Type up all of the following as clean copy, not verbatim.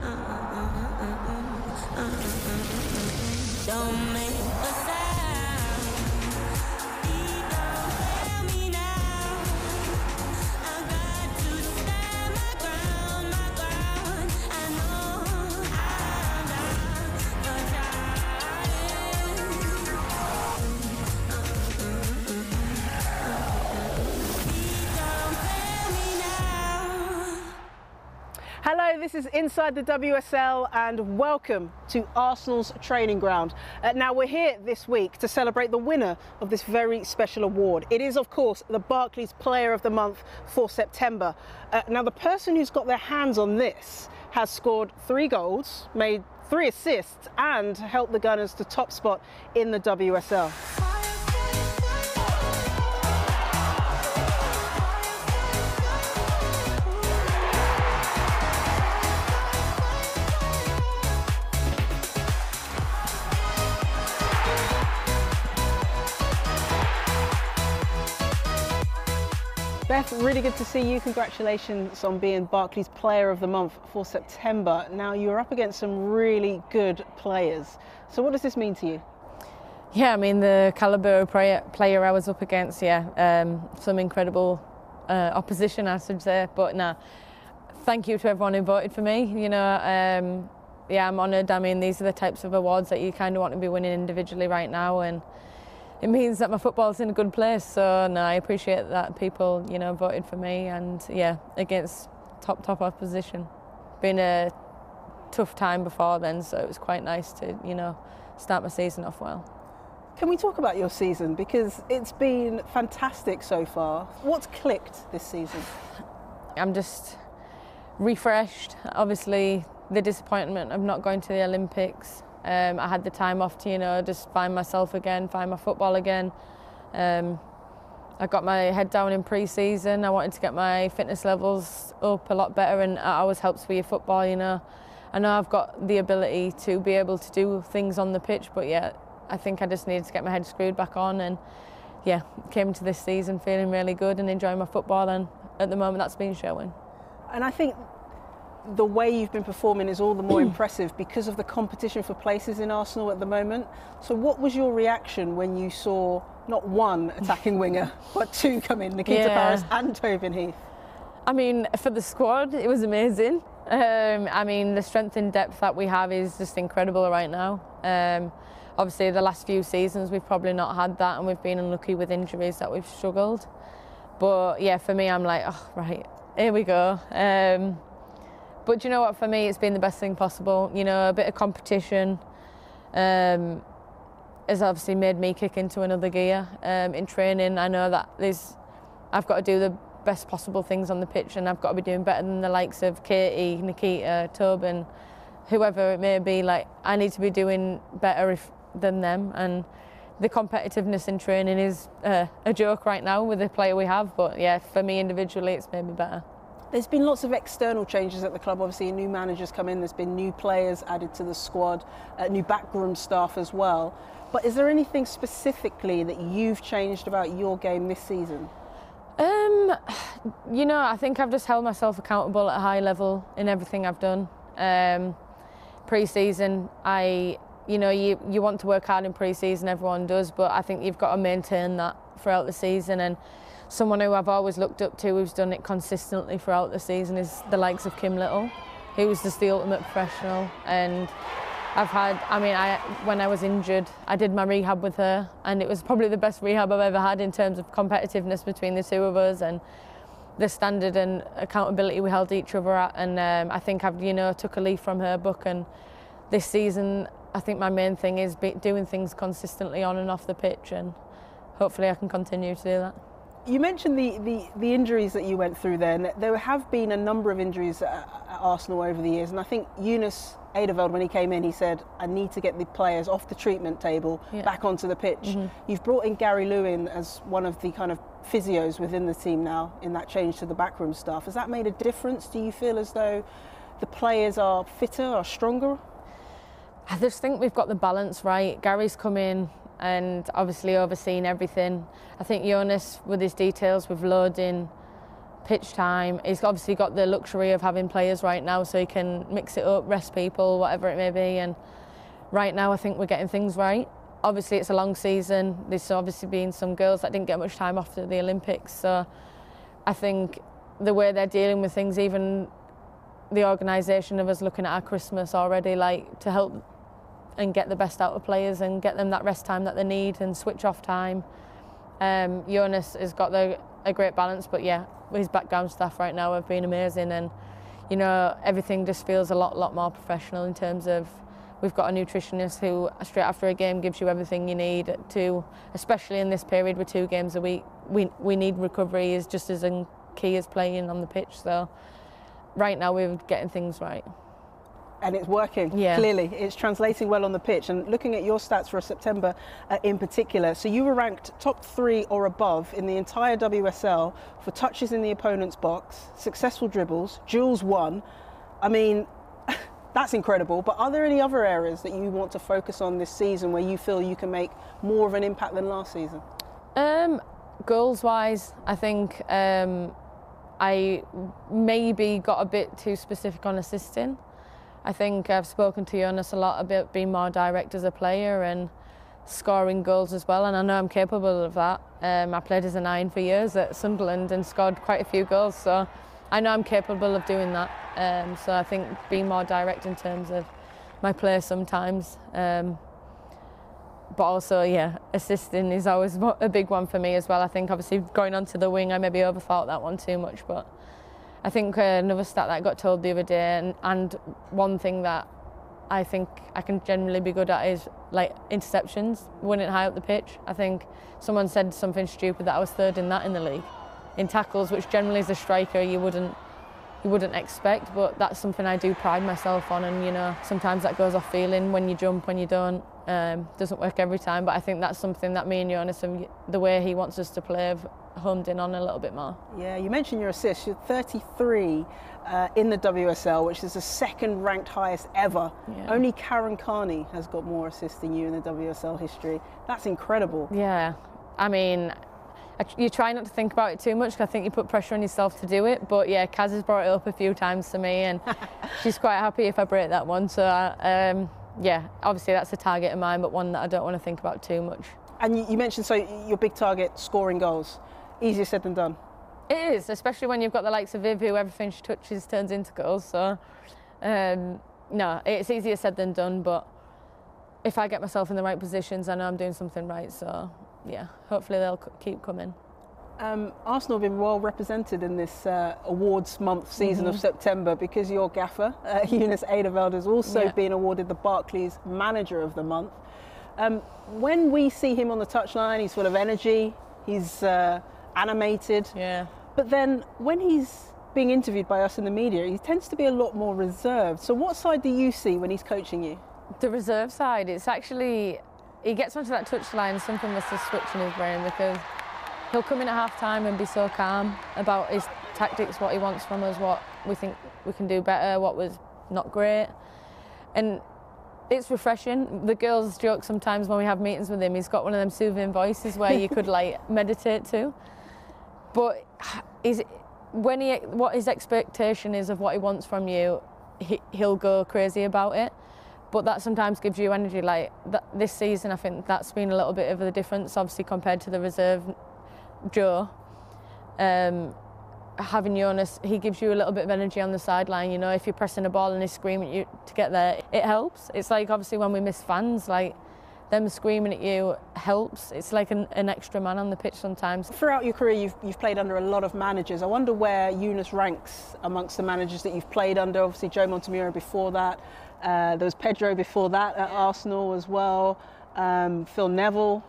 Don't make a sound. Please don't fail me now. I got to stand my ground, my ground. I know I'm not Please don't fail me now. Hello, this is Inside the WSL and welcome to Arsenal's training ground. Now we're here this week to celebrate the winner of this very special award. It is of course the Barclays Player of the Month for September. Now the person who's got their hands on this has scored 3 goals, made 3 assists and helped the Gunners to top spot in the WSL. Beth, really good to see you. Congratulations on being Barclays Player of the Month for September. Now you're up against some really good players. So what does this mean to you? Yeah, I mean the calibre of player I was up against, some incredible opposition, I should say. But nah, thank you to everyone who voted for me. You know, yeah, I'm honoured. I mean, these are the types of awards that you kind of want to be winning individually right now, and it means that my football's in a good place. So no, I appreciate that people, you know, voted for me, and yeah, against top opposition. Been a tough time before then, so it was quite nice to, you know, start my season off well. Can we talk about your season? Because it's been fantastic so far. What's clicked this season? I'm just refreshed. Obviously, the disappointment of not going to the Olympics. I had the time off to, you know, just find myself again, find my football again. I got my head down in pre-season. I wanted to get my fitness levels up a lot better, and it always helps with your football, you know. I know I've got the ability to be able to do things on the pitch, but yeah, I think I just needed to get my head screwed back on, and yeah, came to this season feeling really good and enjoying my football, and at the moment that's been showing. And I think the way you've been performing is all the more impressive because of the competition for places in Arsenal at the moment. So what was your reaction when you saw not one attacking winger, but 2 come in, Nikita Parris and Tobin Heath? I mean, for the squad, it was amazing. I mean, the strength and depth that we have is just incredible right now. Obviously, the last few seasons, we've probably not had that, and we've been unlucky with injuries that we've struggled. But yeah, for me, I'm like, oh, right, here we go. But you know what, for me, it's been the best thing possible. You know, a bit of competition has obviously made me kick into another gear. In training, I know that I've got to do the best possible things on the pitch, and I've got to be doing better than the likes of Katie, Nikita, Tobin, whoever it may be. Like, I need to be doing better than them, and the competitiveness in training is a joke right now with the player we have. But yeah, for me individually, it's made me better. There's been lots of external changes at the club. Obviously, new managers come in, there's been new players added to the squad, new backroom staff as well. But is there anything specifically that you've changed about your game this season? You know, I think I've just held myself accountable at a high level in everything I've done. Pre-season, you know, you want to work hard in pre-season, everyone does, but I think you've got to maintain that throughout the season. And someone who I've always looked up to, who's done it consistently throughout the season, is the likes of Kim Little, who's just the ultimate professional. And I've had, I mean, when I was injured, I did my rehab with her, and it was probably the best rehab I've ever had in terms of competitiveness between the 2 of us, and the standard and accountability we held each other at. And I think I've, you know, took a leaf from her book. And this season, I think my main thing is doing things consistently on and off the pitch, and hopefully I can continue to do that. You mentioned the injuries that you went through then. There have been a number of injuries at Arsenal over the years, and I think Eunice Adeveld, when he came in, he said, I need to get the players off the treatment table, back onto the pitch. Mm-hmm. You've brought in Gary Lewin as one of the kind of physios within the team now in that change to the backroom staff. Has that made a difference? Do you feel as though the players are fitter or stronger? I just think we've got the balance right. Gary's come in and obviously overseen everything. I think Jonas, with his details with loading, pitch time. He's obviously got the luxury of having players right now, so he can mix it up, rest people, whatever it may be. And right now I think we're getting things right. Obviously it's a long season. There's obviously been some girls that didn't get much time after the Olympics, so I think the way they're dealing with things, even the organisation of us looking at our Christmas already, like to help and get the best out of players and get them that rest time that they need and switch off time. Jonas has got a great balance, but yeah, his background staff right now have been amazing, and you know, everything just feels a lot more professional in terms of we've got a nutritionist who straight after a game gives you everything you need to, especially in this period with 2 games a week, we need recovery is just as key as playing on the pitch. So right now we're getting things right. And it's working, yeah. Clearly. It's translating well on the pitch. And looking at your stats for September in particular, so you were ranked top 3 or above in the entire WSL for touches in the opponent's box, successful dribbles, duels won. I mean, that's incredible. But are there any other areas that you want to focus on this season where you feel you can make more of an impact than last season? Goals-wise, I think I maybe got a bit too specific on assisting. I think I've spoken to Jonas a lot about being more direct as a player and scoring goals as well, and I know I'm capable of that. I played as a 9 for years at Sunderland and scored quite a few goals, so I know I'm capable of doing that. So I think being more direct in terms of my play sometimes. But also, yeah, assisting is always a big one for me as well. I think obviously going onto the wing, I maybe overthought that one too much, but I think another stat that I got told the other day, and one thing that I think I can generally be good at is like interceptions, winning high up the pitch. I think someone said something stupid that I was 3rd in that in the league. In tackles, which generally as a striker you wouldn't expect, but that's something I do pride myself on, and you know, sometimes that goes off feeling when you jump, when you don't. Doesn't work every time, but I think that's something that me and Jonas, and the way he wants us to play, have homed in on a little bit more. Yeah, you mentioned your assists. You're 33 in the WSL, which is the 2nd ranked highest ever. Yeah. Only Karen Carney has got more assists than you in the WSL history. That's incredible. Yeah, I mean, you try not to think about it too much, because I think you put pressure on yourself to do it, but yeah, Kaz has brought it up a few times to me, and she's quite happy if I break that one, so yeah, obviously that's a target of mine, but one that I don't want to think about too much. And you mentioned, so your big target, scoring goals. Easier said than done. It is, especially when you've got the likes of Viv, who everything she touches turns into goals. So, no, it's easier said than done, but if I get myself in the right positions, I know I'm doing something right. So, yeah, hopefully they'll keep coming. Arsenal have been well represented in this awards month season of September, because your gaffer, Eunice Eideveld, has also been awarded the Barclays Manager of the Month. When we see him on the touchline, he's full of energy, he's animated, but then when he's being interviewed by us in the media, he tends to be a lot more reserved. So what side do you see when he's coaching you? The reserve side. It's actually, he gets onto that touchline, something must have switched in his brain, because he'll come in at half-time and be so calm about his tactics, what he wants from us, what we think we can do better, what was not great. And it's refreshing. The girls joke sometimes when we have meetings with him, he's got one of them soothing voices where you could like meditate to. But what his expectation is of what he wants from you, he'll go crazy about it. But that sometimes gives you energy. Like this season, I think that's been a little bit of the difference, obviously, compared to the reserve Joe. Having Jonas, he gives you a little bit of energy on the sideline. You know, if you're pressing a ball and he's screaming at you to get there, it helps. It's like, obviously, when we miss fans, like them screaming at you helps. It's like an extra man on the pitch sometimes. Throughout your career, you've played under a lot of managers. I wonder where Eunice ranks amongst the managers that you've played under. Obviously, Joe Montemuro before that. There was Pedro before that at Arsenal as well. Phil Neville.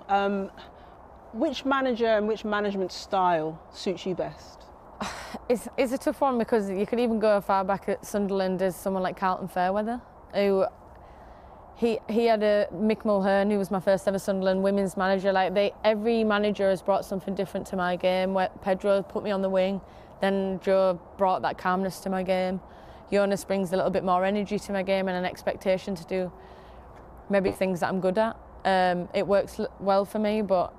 Which manager and which management style suits you best? It's a tough one, because you could even go far back at Sunderland as someone like Carlton Fairweather, who he had a Mick Mulhern, who was my first ever Sunderland women's manager. Like every manager has brought something different to my game. Where Pedro put me on the wing, then Joe brought that calmness to my game. Jonas brings a little bit more energy to my game and an expectation to do maybe things that I'm good at. It works well for me, but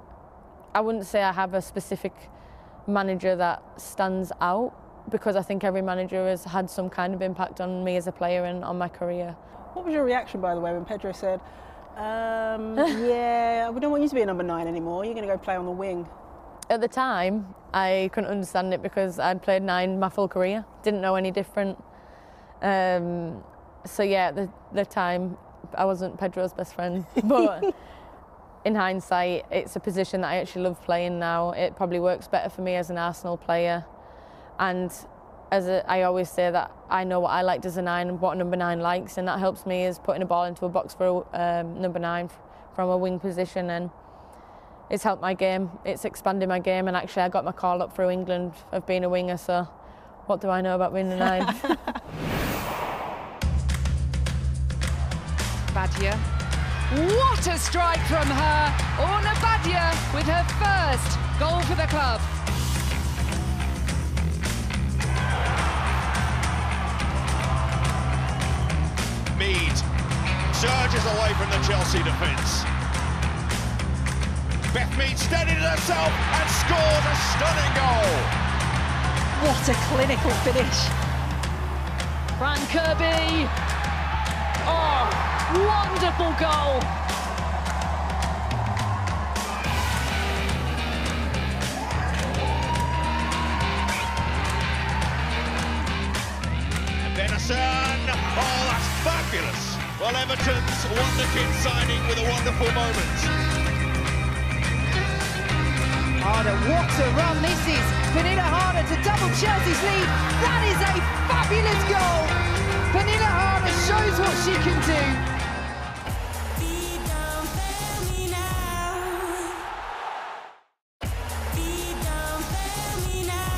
I wouldn't say I have a specific manager that stands out, because I think every manager has had some kind of impact on me as a player and on my career. What was your reaction, by the way, when Pedro said, yeah, we don't want you to be a number 9 anymore, you're going to go play on the wing? At the time, I couldn't understand it because I'd played 9 my full career, didn't know any different. So yeah, at the time, I wasn't Pedro's best friend, but in hindsight, it's a position that I actually love playing now. It probably works better for me as an Arsenal player. And I always say that I know what I liked as a 9 and what a number 9 likes, and that helps me is putting a ball into a box for a number 9 from a wing position, and it's helped my game, it's expanded my game, and actually I got my call up through England of being a winger, so what do I know about being a 9? Badia. What a strike from her! Orna Badia with her first goal for the club. Mead surges away from the Chelsea defence. Beth Mead steadied herself and scores a stunning goal. What a clinical finish. Fran Kirby. Oh, wonderful goal. Benison, oh that's fabulous. Well, Everton's wonderkid signing with a wonderful moment. Harder, what a run this is. Pernilla Harder to double Chelsea's lead. That is a fabulous goal. Pernilla Harder shows what she can do. Don't fail me now. Don't fail me now.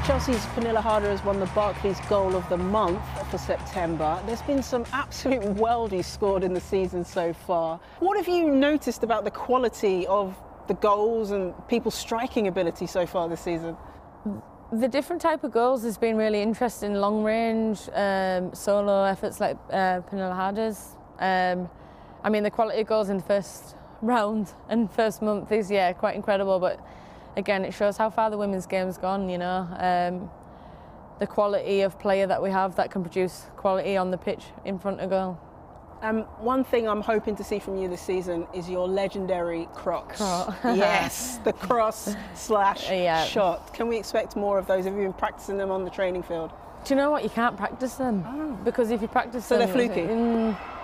Chelsea's Pernilla Harder has won the Barclays Goal of the Month for September. There's been some absolute worldies scored in the season so far. What have you noticed about the quality of the goals and people's striking ability so far this season? The different type of goals has been really interesting. Long range, solo efforts like Pernilla Harder's. I mean, the quality of goals in the first round and first month is, yeah, quite incredible. But again, it shows how far the women's game's gone, you know. The quality of player that we have that can produce quality on the pitch in front of goal. One thing I'm hoping to see from you this season is your legendary crocs. Yes, the cross slash shot. Can we expect more of those? Have you been practicing them on the training field? Do you know what? You can't practice them because if you practice them, they're fluky.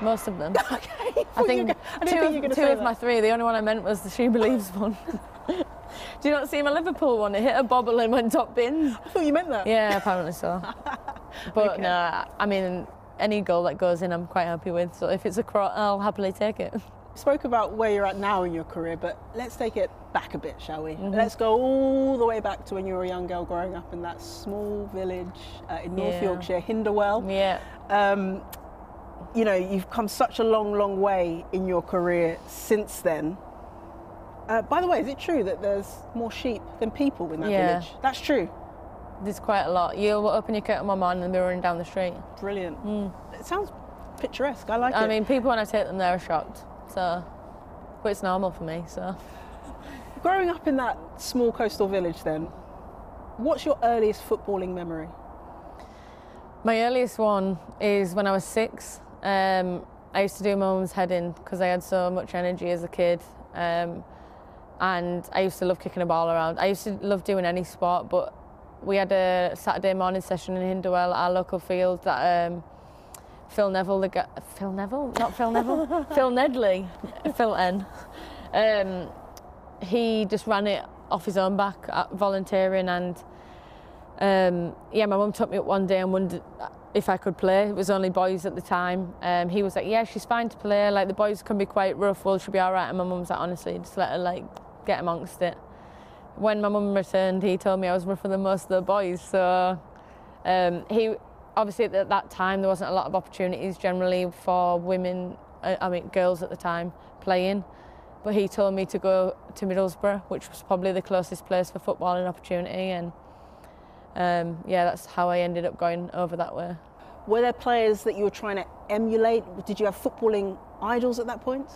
Most of them. Okay. I think two of my 3. The only one I meant was the She Believes one. Do you not see my Liverpool one? It hit a bobble and went top bin. I thought you meant that. Yeah, apparently so. But okay. no, I mean, any goal that goes in, I'm quite happy with. So if it's a cross, I'll happily take it. You spoke about where you're at now in your career, but let's take it back a bit, shall we? Let's go all the way back to when you were a young girl growing up in that small village in North Yorkshire, Hinderwell. Yeah. You know, you've come such a long, long way in your career since then. By the way, is it true that there's more sheep than people in that village? That's true. There's quite a lot. You'll open your curtain one morning and they'll be running down the street. Brilliant. It sounds picturesque. I like it. I mean, people when I take them, they're shocked. So, but it's normal for me. So, growing up in that small coastal village, then, what's your earliest footballing memory? My earliest one is when I was 6. I used to do my mum's heading because I had so much energy as a kid. And I used to love kicking a ball around. I used to love doing any sport, but we had a Saturday morning session in Hinderwell at our local field that Phil Nedley, he just ran it off his own back, volunteering, and my mum took me up one day and wondered if I could play. It was only boys at the time. He was like, yeah, she's fine to play, like the boys can be quite rough, well, she'll be all right. And my mum's like, honestly, just let her like get amongst it. When my mum returned, he told me I was rougher than most of the boys. So he obviously at that time there wasn't a lot of opportunities generally for women, girls at the time playing. But he told me to go to Middlesbrough, which was probably the closest place for footballing opportunity, and yeah, that's how I ended up going over that way. Were there players that you were trying to emulate? Did you have footballing idols at that point?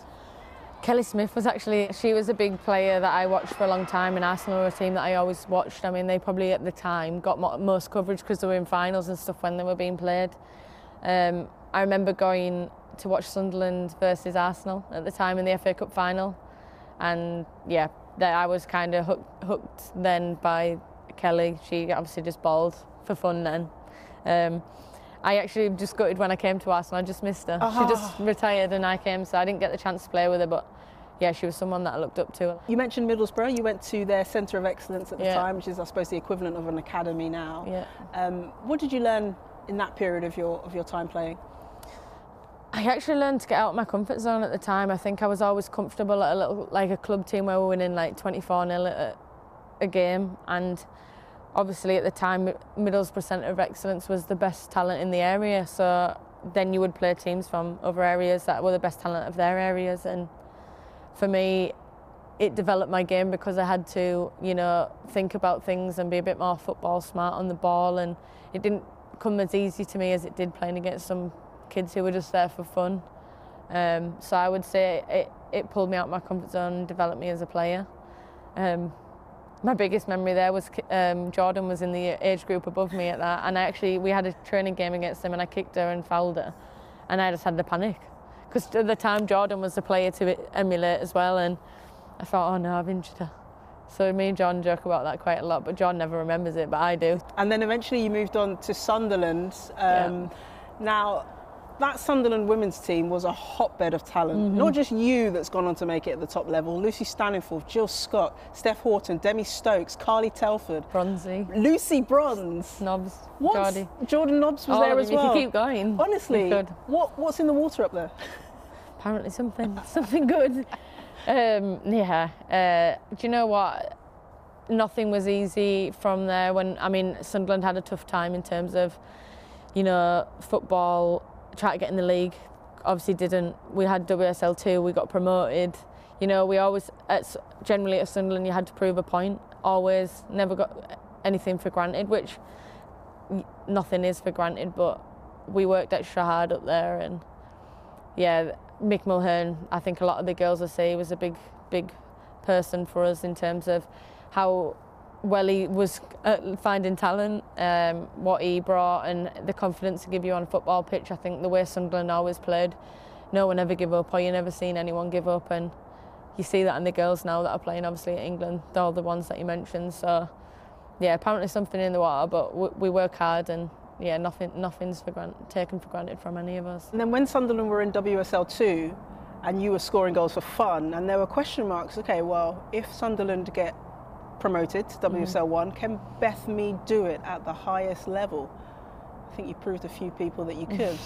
Kelly Smith was actually, she was a big player that I watched for a long time, and Arsenal were a team that I always watched. I mean, they probably at the time got most coverage because they were in finals and stuff when they were being played. I remember going to watch Sunderland versus Arsenal at the time in the FA Cup final, and yeah, I was kind of hooked then by Kelly. She obviously just balled for fun then. I actually just gutted when I came to Arsenal. I just missed her. She just retired and I came, so I didn't get the chance to play with her, but yeah, she was someone that I looked up to. You mentioned Middlesbrough. You went to their Centre of Excellence at the time, which is, I suppose, the equivalent of an academy now. Yeah. What did you learn in that period of your time playing? I actually learned to get out of my comfort zone at the time. I think I was always comfortable at a club team where we're winning like 24-0 at a game, and obviously at the time Middlesbrough Centre of Excellence was the best talent in the area, so then you would play teams from other areas that were the best talent of their areas, and for me it developed my game because I had to, you know, think about things and be a bit more football smart on the ball, and it didn't come as easy to me as it did playing against some kids who were just there for fun. So I would say it pulled me out of my comfort zone and developed me as a player. My biggest memory there was Jordan was in the age group above me at that, and we had a training game against him and I kicked her and fouled her, and I just had the panic because at the time Jordan was the player to emulate as well, and I thought, oh no, I've injured her. So me and John joke about that quite a lot, but John never remembers it, but I do. And then eventually you moved on to Sunderland. Now, that Sunderland women's team was a hotbed of talent. Not just you that's gone on to make it at the top level. Lucy Stanningforth, Jill Scott, Steph Horton, Demi Stokes, Carly Telford. Bronzy. Lucy Bronze. Nobbs. Jordan Nobbs was there as well. You can keep going. Honestly, what's in the water up there? Apparently something good. Do you know what? Nothing was easy from there. Sunderland had a tough time in terms of, you know, football, try to get in the league, obviously didn't. We had WSL 2, we got promoted. You know, we always, generally at Sunderland, you had to prove a point, always, never got anything for granted, which nothing is for granted, but we worked extra hard up there, and yeah, Mick Mulhern, I think a lot of the girls will say, was a big person for us in terms of how well he was finding talent, what he brought and the confidence to give you on a football pitch. I think the way Sunderland always played, no one ever give up, or you never seen anyone give up, and you see that in the girls now that are playing obviously at England, all the ones that you mentioned. So yeah, apparently something in the water, but we work hard, and yeah, nothing's taken for granted from any of us. And then when Sunderland were in WSL 2 and you were scoring goals for fun, and there were question marks, okay, well, if Sunderland get promoted to WSL 1, can Beth Mead do it at the highest level? I think you proved a few people that you could.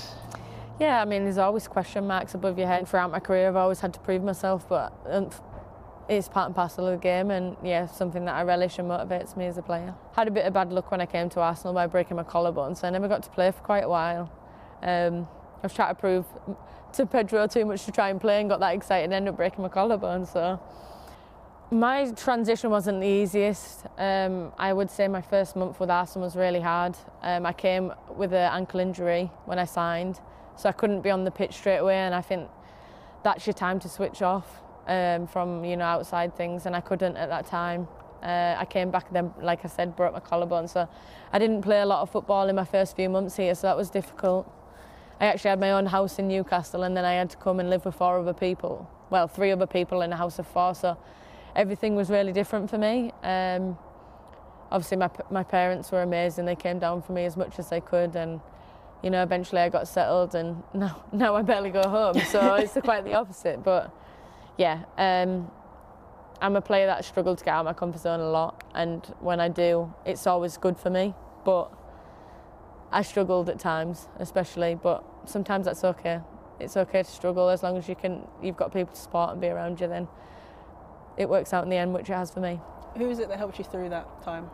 Yeah, I mean, there's always question marks above your head. Throughout my career, I've always had to prove myself, but it's part and parcel of the game, and yeah, something that I relish and motivates me as a player. Had a bit of bad luck when I came to Arsenal by breaking my collarbone, so I never got to play for quite a while. I was trying to prove to Pedro too much to try and play, and got that excited and ended up breaking my collarbone. So my transition wasn't the easiest. I would say my first month with Arsenal was really hard. I came with an ankle injury when I signed, so I couldn't be on the pitch straight away, and I think that's your time to switch off from, you know, outside things, and I couldn't at that time. I came back then, like I said, broke my collarbone, so I didn't play a lot of football in my first few months here, so that was difficult. I actually had my own house in Newcastle, and then I had to come and live with 4 other people, well, 3 other people in a house of 4, so everything was really different for me. Obviously my parents were amazing, they came down for me as much as they could, and you know, eventually I got settled, and now I barely go home, so it's quite the opposite. But yeah, I'm a player that struggled to get out of my comfort zone a lot, and when I do, it's always good for me, but I struggled at times especially, but sometimes that's okay. It's okay to struggle as long as you've got people to support and be around you, then it works out in the end, which it has for me. Who is it that helped you through that time?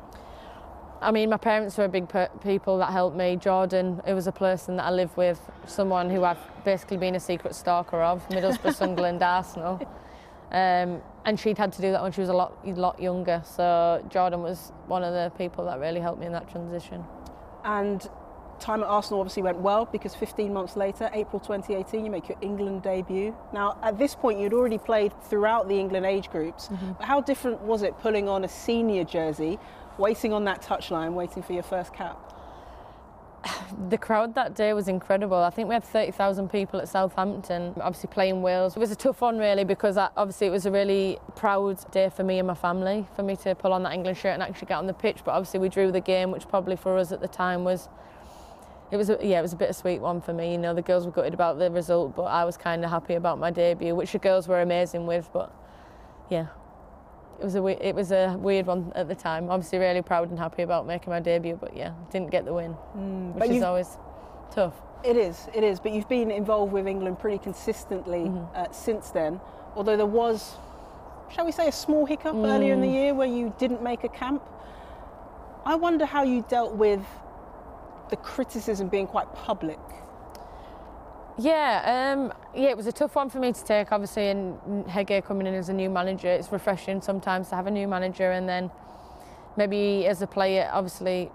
I mean, my parents were big people that helped me. Jordan, it was a person that I lived with, someone who I've basically been a secret stalker of, Middlesbrough, Sunderland, Arsenal. And she'd had to do that when she was a lot younger. So Jordan was one of the people that really helped me in that transition. And time at Arsenal obviously went well, because 15 months later, April 2018, you make your England debut. Now, at this point, you'd already played throughout the England age groups. But how different was it pulling on a senior jersey, waiting on that touchline, waiting for your first cap? The crowd that day was incredible. I think we had 30,000 people at Southampton, obviously playing Wales. It was a tough one really, because obviously it was a really proud day for me and my family, for me to pull on that England shirt and actually get on the pitch. But obviously we drew the game, which probably for us at the time was, it was a bittersweet one for me. You know, the girls were gutted about the result, but I was kind of happy about my debut, which the girls were amazing with. But yeah, it was a weird one at the time. Obviously really proud and happy about making my debut, but yeah, didn't get the win, which is always tough. It is, but you've been involved with England pretty consistently since then, although there was, shall we say, a small hiccup earlier in the year where you didn't make a camp. I wonder how you dealt with the criticism being quite public. Yeah, it was a tough one for me to take, obviously, and Hege coming in as a new manager. It's refreshing sometimes to have a new manager, and then maybe as a player, obviously,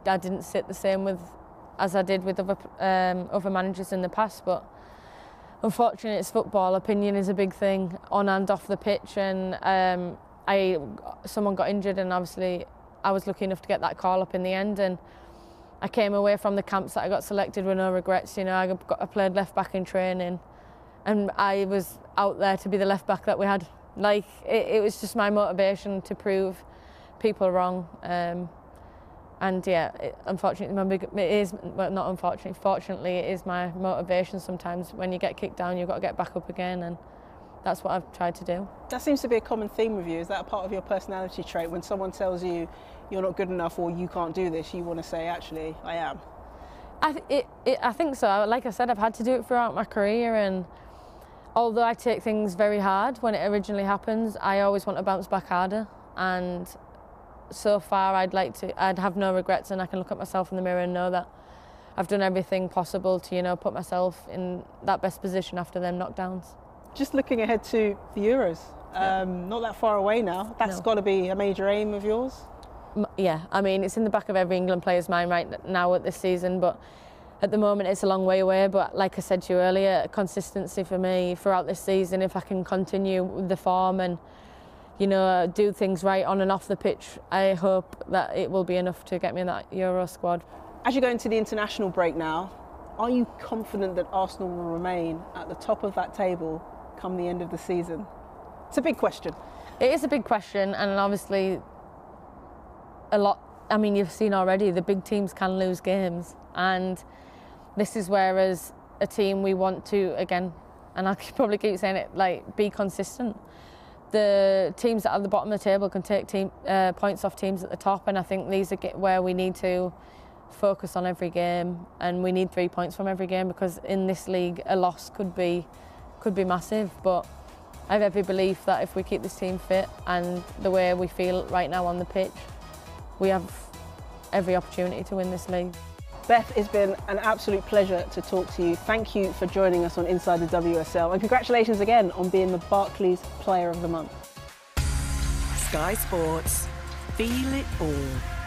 I didn't sit the same as I did with other managers in the past, but unfortunately it's football. Opinion is a big thing on and off the pitch, and someone got injured, and obviously I was lucky enough to get that call up in the end, and I came away from the camps that I got selected with no regrets. You know, I played left back in training, and I was out there to be the left back that we had. Like, it was just my motivation to prove people wrong. And yeah, unfortunately, fortunately, it is my motivation sometimes. When you get kicked down, you've got to get back up again, and that's what I've tried to do. That seems to be a common theme with you. Is that a part of your personality trait? When someone tells you you're not good enough or you can't do this, you want to say, actually, I am? I think so. Like I said, I've had to do it throughout my career, and although I take things very hard when it originally happens, I always want to bounce back harder. And so far, I'd have no regrets, and I can look at myself in the mirror and know that I've done everything possible to, you know, put myself in that best position after them knockdowns. Just looking ahead to the Euros, not that far away now. That's got to be a major aim of yours? Yeah, I mean, it's in the back of every England player's mind right now at this season, but at the moment it's a long way away. But like I said to you earlier, consistency for me throughout this season, if I can continue with the form and, you know, do things right on and off the pitch, I hope that it will be enough to get me in that Euro squad. As you go into the international break now, are you confident that Arsenal will remain at the top of that table come the end of the season? It's a big question. It is a big question, and obviously a lot, I mean, you've seen already, the big teams can lose games, and this is where as a team we want to, again, and I'll probably keep saying it, like, be consistent. The teams that are at the bottom of the table can take points off teams at the top, and I think these are where we need to focus on every game, and we need 3 points from every game, because in this league a loss could be massive. But I have every belief that if we keep this team fit and the way we feel right now on the pitch, we have every opportunity to win this league. Beth, it's been an absolute pleasure to talk to you. Thank you for joining us on Inside the WSL, and congratulations again on being the Barclays Player of the Month. Sky Sports. Feel it all.